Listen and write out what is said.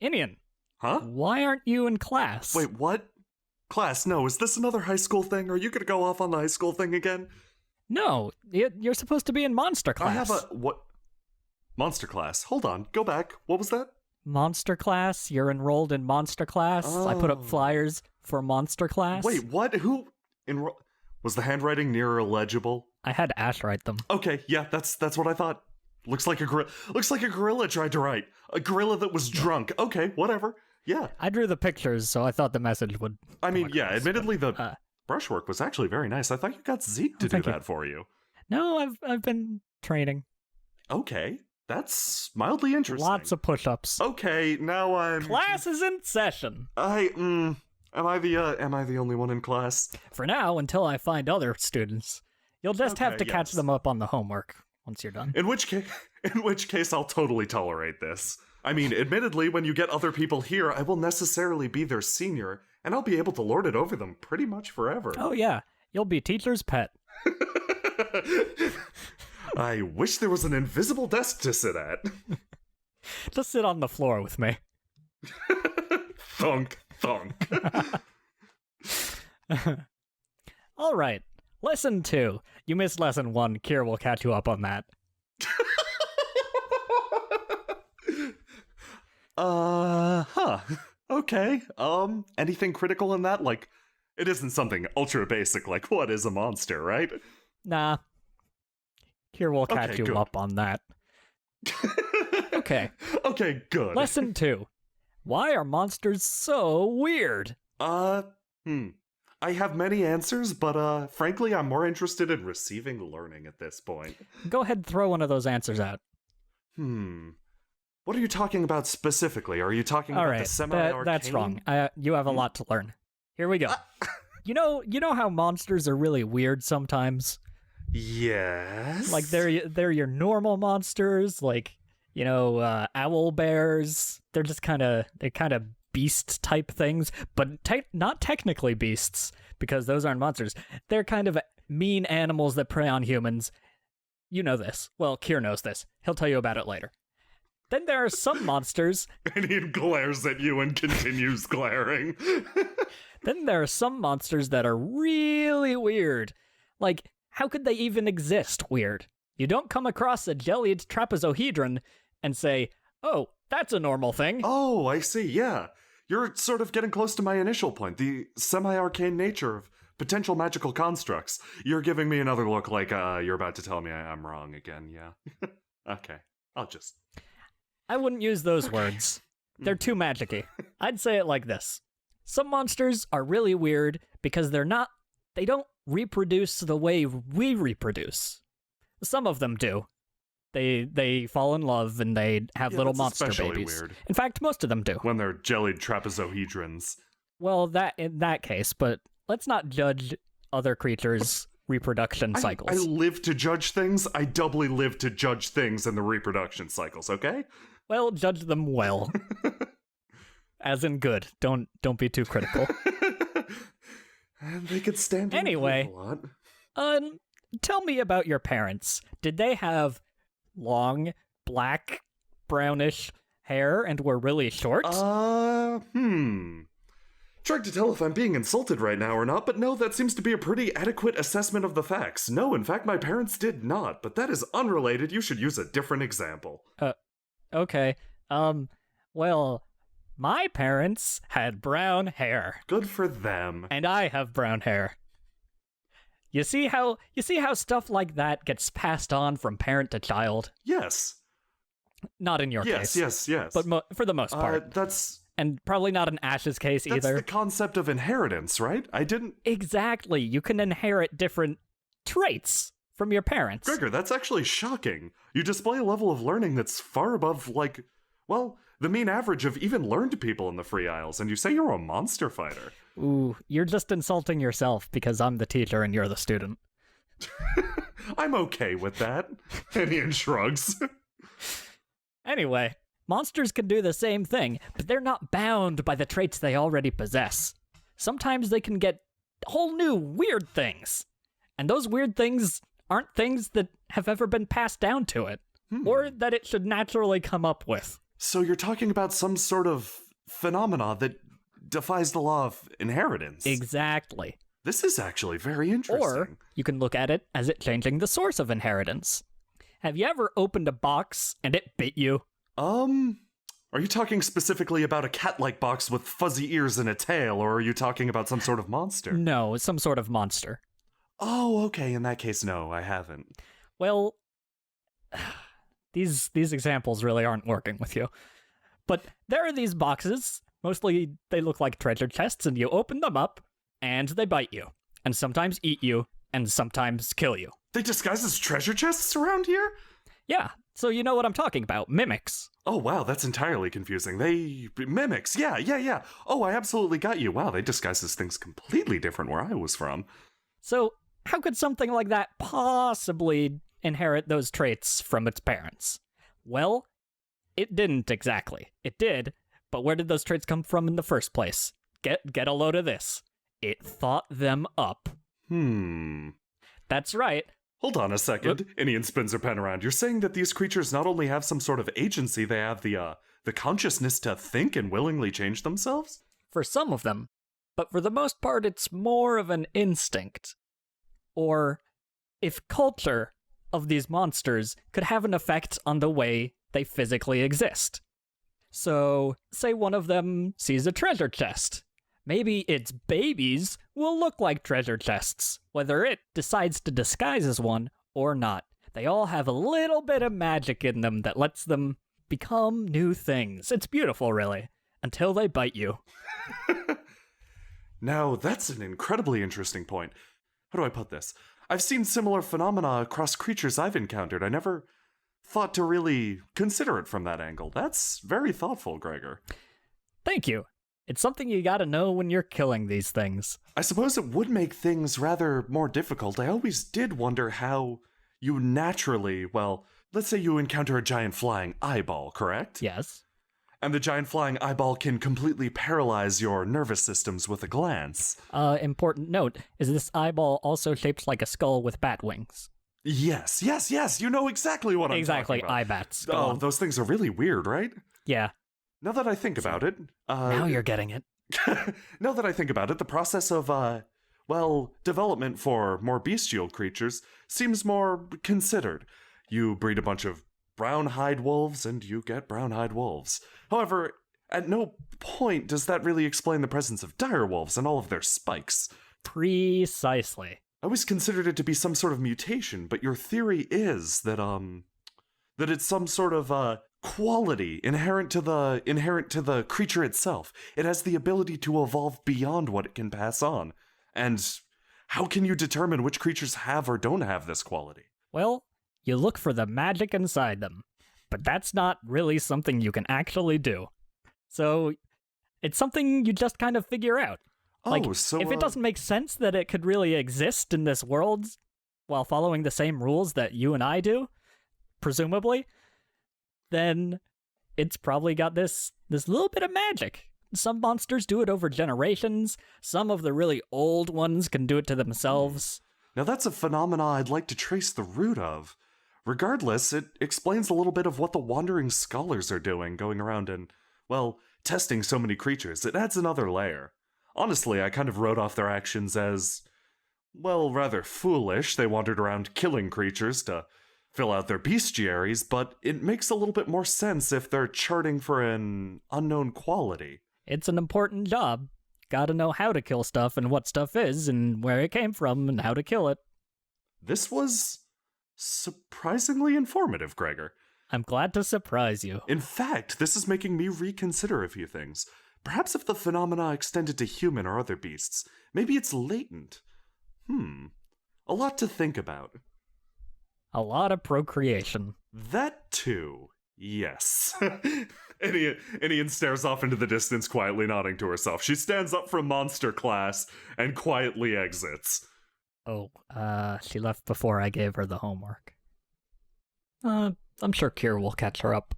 Inien, Huh? why aren't you in class? Wait, what? Class, no, is this another high school thing? Are you gonna go off on the high school thing again? No, you're supposed to be in monster class. I have a, what? Monster class. Hold on, go back. What was that? Monster class? You're enrolled in monster class? I put up Oh. flyers for monster class. Wait, what? Who? Was the handwriting near illegible? I had Ash write them. Okay, yeah, that's what I thought. Looks like a gorilla tried to write. A gorilla that was drunk. Okay, whatever. Yeah. I drew the pictures, so I thought the message would. I mean, come yeah, across, admittedly but, the brushwork was actually very nice. I thought you got Zeke to do thank you. that for you. No, I've been training. Okay, that's mildly interesting. Lots of push-ups. Okay, now I'm... Class is in session. am I the only one in class? For now, until I find other students. You'll just have Okay, to catch yes. them up on the homework once you're done. In which case I'll totally tolerate this. I mean, admittedly, when you get other people here, I will necessarily be their senior, and I'll be able to lord it over them pretty much forever. Oh yeah, you'll be teacher's pet. I wish there was an invisible desk to sit at. Just sit on the floor with me. Thunk, thunk. All right, lesson 2. You missed lesson 1. Kier will catch you up on that. Huh. Okay. Anything critical in that? Like, it isn't something ultra basic like what is a monster, right? Nah. Kier will catch Okay, you good. up on that. Okay. Okay, good. Lesson 2. Why are monsters so weird? I have many answers, but frankly, I'm more interested in receiving learning at this point. Go ahead and throw one of those answers out. What are you talking about specifically? Are you talking All about right, the semi-arcane? that's wrong. You have a lot to learn. Here we go. You know how monsters are really weird sometimes? Yes. Like they're your normal monsters, like, owl bears. They're kind of beast type things, but not technically beasts, because those aren't monsters. They're kind of mean animals that prey on humans. You know this. Well, Kier knows this. He'll tell you about it later. Then there are some monsters. And he glares at you and continues glaring. Then there are some monsters that are really weird. Like, how could they even exist weird? You don't come across a jellied trapezohedron and say, oh, that's a normal thing. Oh, I see, yeah. You're sort of getting close to my initial point, the semi-arcane nature of potential magical constructs. You're giving me another look like you're about to tell me I'm wrong again, yeah. Okay, I'll just... I wouldn't use those words. They're too magic-y. I'd say it like this. Some monsters are really weird because they don't reproduce the way we reproduce. Some of them do. They fall in love and they have little that's monster especially babies. weird. In fact, most of them do. When they're jellied trapezohedrons. Well, in that case, but let's not judge other creatures' reproduction cycles. I live to judge things. I doubly live to judge things and the reproduction cycles, okay? Well, judge them well. As in good. Don't be too critical. And they could stand Anyway. a lot. Tell me about your parents. Did they have long, black, brownish hair and were really short? Trying to tell if I'm being insulted right now or not, but no, that seems to be a pretty adequate assessment of the facts. No, in fact, my parents did not, but that is unrelated. You should use a different example. Okay. Well, my parents had brown hair. Good for them. And I have brown hair. You see how stuff like that gets passed on from parent to child? Yes. Not in your case. Yes. But for the most part. And probably not in Ash's case either. That's the concept of inheritance, right? Exactly. You can inherit different traits from your parents. Gregor, that's actually shocking. You display a level of learning that's far above, the mean average of even learned people in the Free Isles, and you say you're a monster fighter. Ooh, you're just insulting yourself because I'm the teacher and you're the student. I'm okay with that. Inien shrugs. Anyway, monsters can do the same thing, but they're not bound by the traits they already possess. Sometimes they can get whole new weird things. And those weird things aren't things that have ever been passed down to it, or that it should naturally come up with. So you're talking about some sort of phenomena that defies the law of inheritance. Exactly. This is actually very interesting. Or you can look at it as it changing the source of inheritance. Have you ever opened a box and it bit you? Are you talking specifically about a cat-like box with fuzzy ears and a tail, or are you talking about some sort of monster? No, some sort of monster. Oh, okay, in that case, no, I haven't. Well, these examples really aren't working with you. But there are these boxes. Mostly they look like treasure chests, and you open them up, and they bite you, and sometimes eat you, and sometimes kill you. They disguise as treasure chests around here? Yeah, so you know what I'm talking about. Mimics. Oh, wow, that's entirely confusing. Mimics, yeah. Oh, I absolutely got you. Wow, they disguise as things completely different where I was from. So, how could something like that possibly inherit those traits from its parents? Well, it didn't exactly. It did, but where did those traits come from in the first place? Get a load of this. It thought them up. That's right. Hold on a second. Inien spins her pen around. You're saying that these creatures not only have some sort of agency, they have the consciousness to think and willingly change themselves? For some of them, but for the most part, it's more of an instinct. Or if culture of these monsters could have an effect on the way they physically exist. So, say one of them sees a treasure chest. Maybe its babies will look like treasure chests, whether it decides to disguise as one or not. They all have a little bit of magic in them that lets them become new things. It's beautiful, really, until they bite you. Now, that's an incredibly interesting point. How do I put this? I've seen similar phenomena across creatures I've encountered. I never thought to really consider it from that angle. That's very thoughtful, Gregor. Thank you. It's something you gotta know when you're killing these things. I suppose it would make things rather more difficult. I always did wonder how you naturally, well, let's say you encounter a giant flying eyeball, correct? Yes. And the giant flying eyeball can completely paralyze your nervous systems with a glance. Important note, is this eyeball also shaped like a skull with bat wings? Yes, you know exactly what I'm talking about. Eye bats. Oh, those things are really weird, right? Yeah. Now that I think about it... now you're getting it. Now that I think about it, the process of, development for more bestial creatures seems more considered. You breed a bunch of brown-hide wolves, and you get brown-hide wolves. However, at no point does that really explain the presence of dire wolves and all of their spikes. Precisely. I always considered it to be some sort of mutation, but your theory is that it's some sort of, quality inherent to the creature itself. It has the ability to evolve beyond what it can pass on. And how can you determine which creatures have or don't have this quality? Well, you look for the magic inside them, but that's not really something you can actually do. So, it's something you just kind of figure out. If it doesn't make sense that it could really exist in this world while following the same rules that you and I do, presumably, then it's probably got this little bit of magic. Some monsters do it over generations. Some of the really old ones can do it to themselves. Now that's a phenomena I'd like to trace the root of. Regardless, it explains a little bit of what the wandering scholars are doing, going around and, well, testing so many creatures. It adds another layer. Honestly, I kind of wrote off their actions as, well, rather foolish. They wandered around killing creatures to fill out their bestiaries, but it makes a little bit more sense if they're charting for an unknown quality. It's an important job. Gotta know how to kill stuff and what stuff is and where it came from and how to kill it. This was surprisingly informative, Gregor. I'm glad to surprise you. In fact, this is making me reconsider a few things. Perhaps if the phenomena extended to human or other beasts, maybe it's latent. A lot to think about. A lot of procreation. That too. Yes. Inien stares off into the distance, quietly nodding to herself. She stands up from monster class and quietly exits. Oh, she left before I gave her the homework. I'm sure Kier will catch her up.